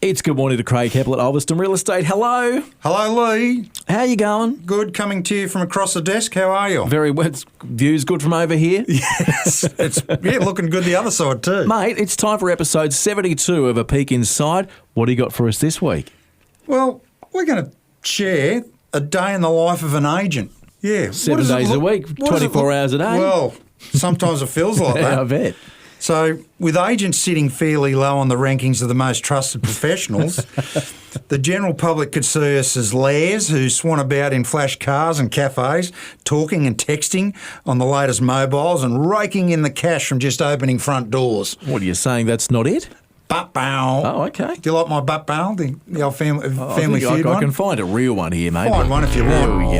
It's good morning to Craig Heppel at Ulverston Real Estate. Hello. Hello, Lee. How you going? Good, coming to you from across the desk. How are you? Very well. View's good from over here. Yes. It's looking good the other side too. Mate, it's time for episode 72 of A Peek Inside. What do you got for us this week? Well, we're going to share a day in the life of an agent. Yeah. 7 days a week, 24 hours a day. Well, sometimes it feels like that. I bet. So, with agents sitting fairly low on the rankings of the most trusted professionals, the general public could see us as lares who swan about in flash cars and cafes, talking and texting on the latest mobiles and raking in the cash from just opening front doors. What are you saying? That's not it? Butt bow. Oh, okay. Do you like my butt bow? The old family feud one? I can find a real one here, mate. Find one if you want. There we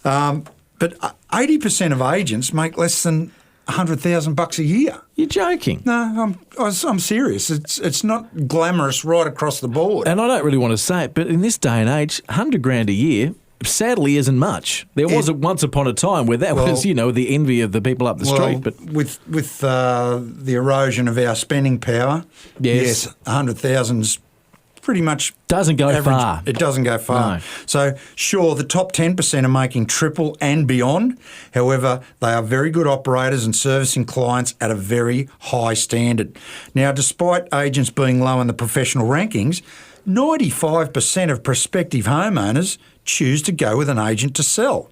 go. But 80% of agents make less than $100,000 a year. You're joking. No, I'm serious. It's not glamorous right across the board. And I don't really want to say it, but in this day and age, $100,000 a year sadly isn't much. There was once upon a time where that was, the envy of the people up the street. But with the erosion of our spending power, yes 100,000's pretty much doesn't go average. far. It doesn't go far. No. So, sure, the top 10% are making triple and beyond. However, they are very good operators and servicing clients at a very high standard. Now, despite agents being low in the professional rankings, 95% of prospective homeowners choose to go with an agent to sell.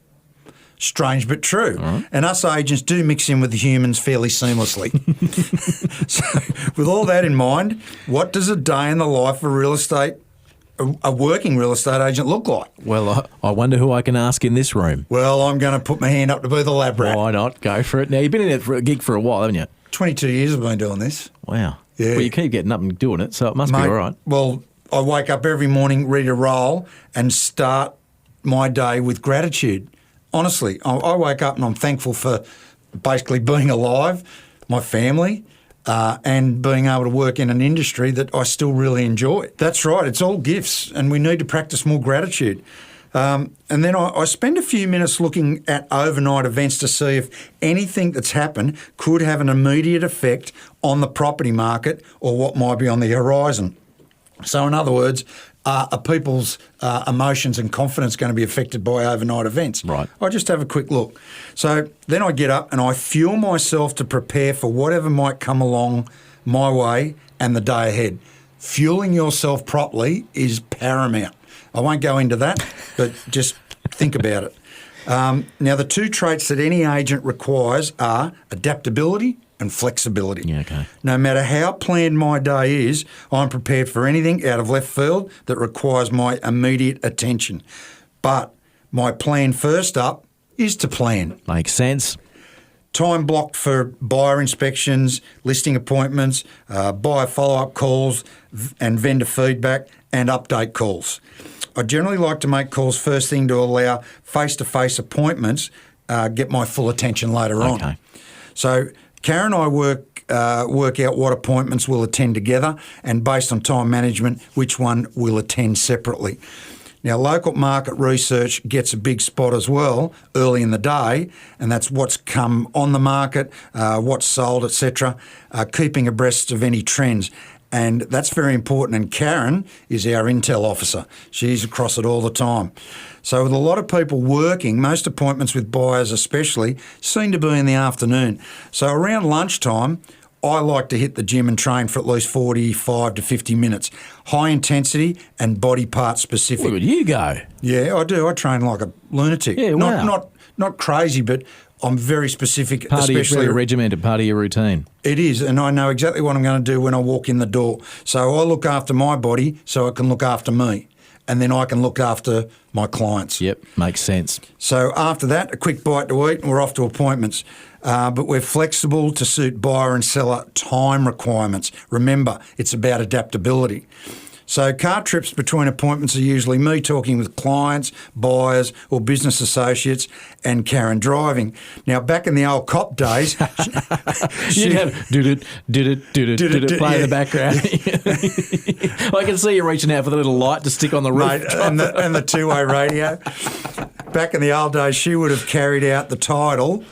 Strange but true. Right. And us agents do mix in with the humans fairly seamlessly. So, with all that in mind, what does a day in the life of a working real estate agent look like? Well, I wonder who I can ask in this room. Well, I'm going to put my hand up to be the lab rat. Why not? Go for it. Now, you've been in it for a gig for a while, haven't you? 22 years I've been doing this. Wow. Yeah. Well, you keep getting up and doing it, so it must be all right. Well, I wake up every morning ready to roll and start my day with gratitude. Honestly, I wake up and I'm thankful for basically being alive, my family, and being able to work in an industry that I still really enjoy. That's right, it's all gifts, and we need to practice more gratitude. And then I spend a few minutes looking at overnight events to see if anything that's happened could have an immediate effect on the property market or what might be on the horizon. So in other words, are people's emotions and confidence going to be affected by overnight events? Right. I just have a quick look. So then I get up and I fuel myself to prepare for whatever might come along my way and the day ahead. Fueling yourself properly is paramount. I won't go into that, but just think about it. Now, the two traits that any agent requires are adaptability and flexibility. Yeah, okay. No matter how planned my day is, I'm prepared for anything out of left field that requires my immediate attention. But my plan first up is to plan. Makes sense. Time blocked for buyer inspections, listing appointments, buyer follow-up calls and vendor feedback and update calls. I generally like to make calls first thing to allow face-to-face appointments get my full attention later on. So Karen and I work out what appointments we'll attend together and based on time management, which one we'll attend separately. Now, local market research gets a big spot as well early in the day, and that's what's come on the market, what's sold, etc., keeping abreast of any trends. And that's very important. And Karen is our intel officer. She's across it all the time. So with a lot of people working, most appointments with buyers especially seem to be in the afternoon. So around lunchtime, I like to hit the gym and train for at least 45 to 50 minutes. High intensity and body part specific. Where would you go? Yeah, I do. I train like a lunatic. Yeah, wow. Not crazy, but I'm very specific. Very regimented, part of your routine. It is, and I know exactly what I'm going to do when I walk in the door. So I look after my body so it can look after me, and then I can look after my clients. Yep, makes sense. So after that, a quick bite to eat and we're off to appointments. But we're flexible to suit buyer and seller time requirements. Remember, it's about adaptability. So car trips between appointments are usually me talking with clients, buyers or business associates and Karen driving. Now, back in the old cop days... You'd have do-do-do-do-do-do play in the background. I can see you reaching out for the little light to stick on the roof. Mate, and the two-way radio. Back in the old days, she would have carried out the title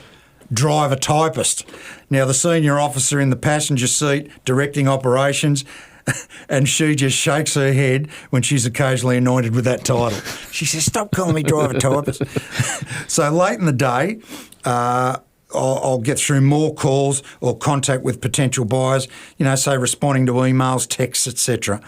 driver typist. Now, the senior officer in the passenger seat directing operations And she just shakes her head when she's occasionally anointed with that title. She says, "Stop calling me driver typist." So late in the day, I'll get through more calls or contact with potential buyers, say responding to emails, texts, etc.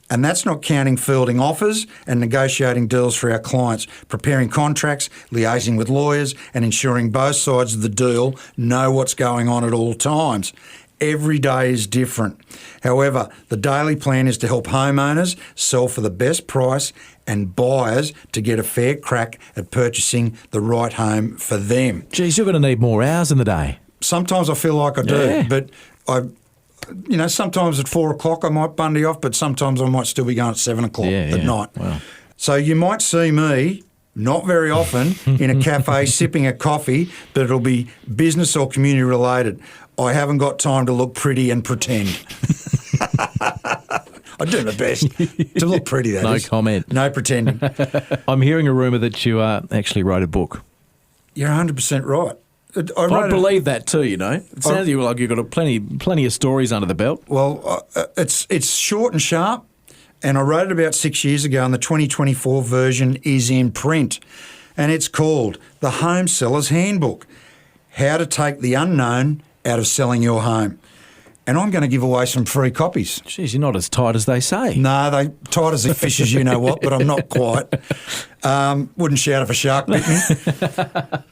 And that's not counting fielding offers and negotiating deals for our clients, preparing contracts, liaising with lawyers, and ensuring both sides of the deal know what's going on at all times. Every day is different. However, the daily plan is to help homeowners sell for the best price and buyers to get a fair crack at purchasing the right home for them. Geez, you're going to need more hours in the day. Sometimes I feel like I do, but sometimes at 4 o'clock I might bundy off, but sometimes I might still be going at 7 o'clock at night. Wow. So you might see me, not very often, in a cafe sipping a coffee, but it'll be business or community related. I haven't got time to look pretty and pretend. I do my best to look pretty, that is. No comment. No pretending. I'm hearing a rumour that you actually wrote a book. You're 100% right. I believe that too, It sounds to you like you've got plenty of stories under the belt. Well, it's short and sharp, and I wrote it about 6 years ago, and the 2024 version is in print. And it's called The Home Seller's Handbook, How to Take the Unknown Out of Selling Your Home. And I'm going to give away some free copies. Jeez, you're not as tight as they say. No, they tight as a fish as you know what, but I'm not quite. Wouldn't shout if a shark bit me.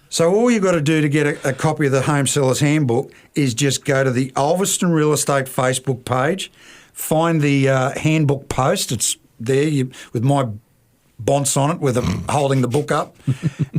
So all you've got to do to get a copy of the Home Seller's Handbook is just go to the Ulverston Real Estate Facebook page, find the handbook post. It's there with my bonce on it, with holding the book up,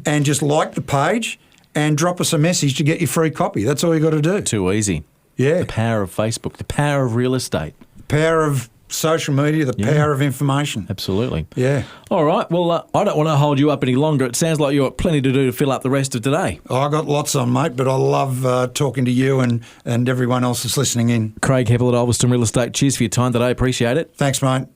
and just like the page and drop us a message to get your free copy. That's all you got to do. Too easy. Yeah. The power of Facebook, the power of real estate. The power of social media, the power of information. Absolutely. Yeah. All right. Well, I don't want to hold you up any longer. It sounds like you've got plenty to do to fill up the rest of today. I got lots on, mate, but I love talking to you and everyone else that's listening in. Craig Heppel at Ulverston Real Estate. Cheers for your time today. Appreciate it. Thanks, mate.